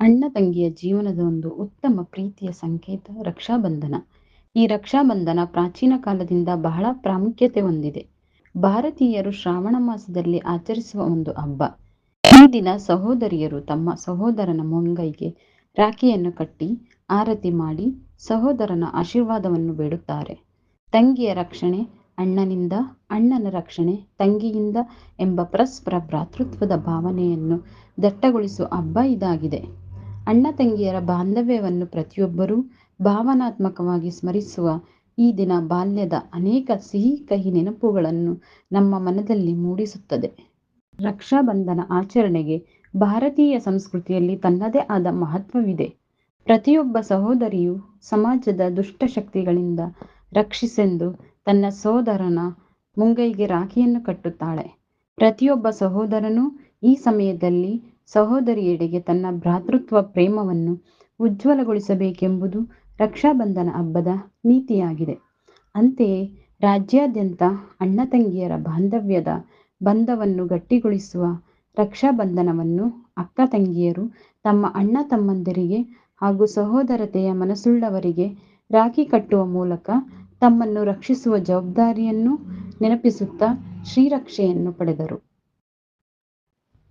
ಅಣ್ಣ ತಂಗಿಯ ಜೀವನದ ಒಂದು ಉತ್ತಮ ಪ್ರೀತಿಯ ಸಂಕೇತ ರಕ್ಷಾಬಂಧನ. ಈ ರಕ್ಷಾಬಂಧನ ಪ್ರಾಚೀನ ಕಾಲದಿಂದ ಬಹಳ ಪ್ರಾಮುಖ್ಯತೆ ಹೊಂದಿದೆ. ಭಾರತೀಯರು ಶ್ರಾವಣ ಮಾಸದಲ್ಲಿ ಆಚರಿಸುವ ಒಂದು ಹಬ್ಬ. ಈ ದಿನ ಸಹೋದರಿಯರು ತಮ್ಮ ಸಹೋದರನ ಮುಂಗೈಗೆ ರಾಖಿಯನ್ನು ಕಟ್ಟಿ ಆರತಿ ಮಾಡಿ ಸಹೋದರನ ಆಶೀರ್ವಾದವನ್ನು ಬೇಡುತ್ತಾರೆ. ತಂಗಿಯ ರಕ್ಷಣೆ ಅಣ್ಣನಿಂದ, ಅಣ್ಣನ ರಕ್ಷಣೆ ತಂಗಿಯಿಂದ ಎಂಬ ಪರಸ್ಪರ ಭ್ರಾತೃತ್ವದ ಭಾವನೆಯನ್ನು ದಟ್ಟಗೊಳಿಸುವ ಹಬ್ಬ ಇದಾಗಿದೆ. ಅಣ್ಣ ತಂಗಿಯರ ಬಾಂಧವ್ಯವನ್ನು ಪ್ರತಿಯೊಬ್ಬರೂ ಭಾವನಾತ್ಮಕವಾಗಿ ಸ್ಮರಿಸುವ ಈ ದಿನ ಬಾಲ್ಯದ ಅನೇಕ ಸಿಹಿ ಕಹಿ ನೆನಪುಗಳನ್ನು ನಮ್ಮ ಮನದಲ್ಲಿ ಮೂಡಿಸುತ್ತದೆ. ರಕ್ಷಾಬಂಧನ ಆಚರಣೆಗೆ ಭಾರತೀಯ ಸಂಸ್ಕೃತಿಯಲ್ಲಿ ತನ್ನದೇ ಆದ ಮಹತ್ವವಿದೆ. ಪ್ರತಿಯೊಬ್ಬ ಸಹೋದರಿಯು ಸಮಾಜದ ದುಷ್ಟಶಕ್ತಿಗಳಿಂದ ರಕ್ಷಿಸೆಂದು ತನ್ನ ಸೋದರನ ಮುಂಗೈಗೆ ರಾಖಿಯನ್ನು ಕಟ್ಟುತ್ತಾಳೆ. ಪ್ರತಿಯೊಬ್ಬ ಸಹೋದರನೂ ಈ ಸಮಯದಲ್ಲಿ ಸಹೋದರಿಯೆಡೆಗೆ ತನ್ನ ಭ್ರಾತೃತ್ವ ಪ್ರೇಮವನ್ನು ಉಜ್ವಲಗೊಳಿಸಬೇಕೆಂಬುದು ರಕ್ಷಾಬಂಧನ ಹಬ್ಬದ ನೀತಿಯಾಗಿದೆ. ಅಂತೆಯೇ ರಾಜ್ಯಾದ್ಯಂತ ಅಣ್ಣ ತಂಗಿಯರ ಬಾಂಧವ್ಯದ ಬಂಧವನ್ನು ಗಟ್ಟಿಗೊಳಿಸುವ ರಕ್ಷಾಬಂಧನವನ್ನು ಅಕ್ಕ ತಂಗಿಯರು ತಮ್ಮ ಅಣ್ಣ ತಮ್ಮಂದಿರಿಗೆ ಹಾಗೂ ಸಹೋದರತೆಯ ಮನಸ್ಸುಳ್ಳವರಿಗೆ ರಾಖಿ ಕಟ್ಟುವ ಮೂಲಕ ತಮ್ಮನ್ನು ರಕ್ಷಿಸುವ ಜವಾಬ್ದಾರಿಯನ್ನು ನೆನಪಿಸುತ್ತಾ ಶ್ರೀರಕ್ಷೆಯನ್ನು ಪಡೆದರು.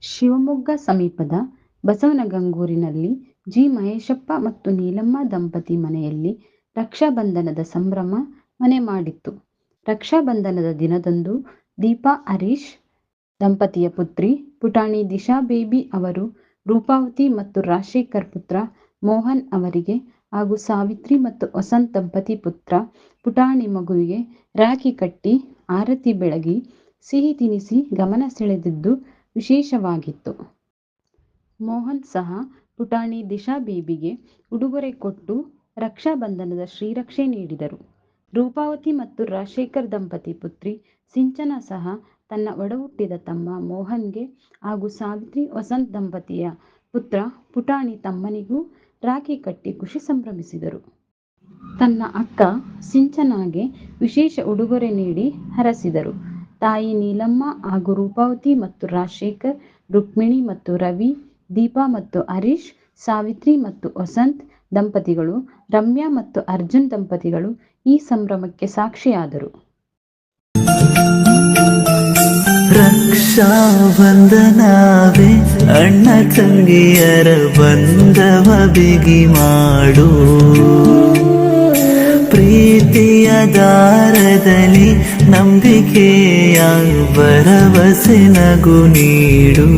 ಶಿವಮೊಗ್ಗ ಸಮೀಪದ ಬಸವನಗಂಗೂರಿನಲ್ಲಿ ಜಿ. ಮಹೇಶಪ್ಪ ಮತ್ತು ನೀಲಮ್ಮ ದಂಪತಿ ಮನೆಯಲ್ಲಿ ರಕ್ಷಾಬಂಧನದ ಸಂಭ್ರಮ ಮನೆ ಮಾಡಿತ್ತು. ರಕ್ಷಾಬಂಧನದ ದಿನದಂದು ದೀಪಾ ಹರೀಶ್ ದಂಪತಿಯ ಪುತ್ರಿ ಪುಟಾಣಿ ದಿಶಾ ಬೇಬಿ ಅವರು ರೂಪಾವತಿ ಮತ್ತು ರಾಜಶೇಖರ್ ಪುತ್ರ ಮೋಹನ್ ಅವರಿಗೆ ಹಾಗೂ ಸಾವಿತ್ರಿ ಮತ್ತು ವಸಂತ್ ದಂಪತಿ ಪುತ್ರ ಪುಟಾಣಿ ಮಗುವಿಗೆ ರಾಖಿ ಕಟ್ಟಿ ಆರತಿ ಬೆಳಗಿ ಸಿಹಿ ತಿನಿಸಿ ಗಮನ ಸೆಳೆದಿದ್ದು ವಿಶೇಷವಾಗಿತ್ತು. ಮೋಹನ್ ಸಹ ಪುಟಾಣಿ ದಿಶಾ ಬೇಬಿಗೆ ಉಡುಗೊರೆ ಕೊಟ್ಟು ರಕ್ಷಾಬಂಧನದ ಶ್ರೀರಕ್ಷೆ ನೀಡಿದರು. ರೂಪಾವತಿ ಮತ್ತು ರಾಜಶೇಖರ್ ದಂಪತಿ ಪುತ್ರಿ ಸಿಂಚನಾ ಸಹ ತನ್ನ ಒಡಹುಟ್ಟಿದ ತಮ್ಮ ಮೋಹನ್ಗೆ ಹಾಗೂ ಸಾವಿತ್ರಿ ವಸಂತ್ ದಂಪತಿಯ ಪುತ್ರ ಪುಟಾಣಿ ತಮ್ಮನಿಗೂ ರಾಖಿ ಕಟ್ಟಿ ಖುಷಿ ಸಂಭ್ರಮಿಸಿದರು. ತನ್ನ ಅಕ್ಕ ಸಿಂಚನಾಗೆ ವಿಶೇಷ ಉಡುಗೊರೆ ನೀಡಿ ಹರಸಿದರು. ತಾಯಿ ನೀಲಮ್ಮ ಹಾಗೂ ರೂಪಾವತಿ ಮತ್ತು ರಾಜಶೇಖರ್, ರುಕ್ಮಿಣಿ ಮತ್ತು ರವಿ, ದೀಪಾ ಮತ್ತು ಹರೀಶ್, ಸಾವಿತ್ರಿ ಮತ್ತು ವಸಂತ್ ದಂಪತಿಗಳು, ರಮ್ಯಾ ಮತ್ತು ಅರ್ಜುನ್ ದಂಪತಿಗಳು ಈ ಸಂಭ್ರಮಕ್ಕೆ ಸಾಕ್ಷಿಯಾದರು. ರಕ್ಷಾಬಂಧನವೇ ಅಣ್ಣ ತಂಗಿಯರ ಬಂಧವ ಬಿಗಿ ಮಾಡು, ಪ್ರೀತಿಯ ದಾರದಲ್ಲಿ ನಂಬಿಕೆಯ ಭರವಸೆ ನಗು ನೀಡು.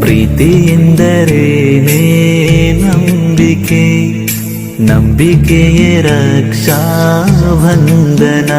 ಪ್ರೀತಿಯಿಂದರೇನೇ ನಂಬಿಕೆಯೇ ರಕ್ಷಾಬಂಧನ.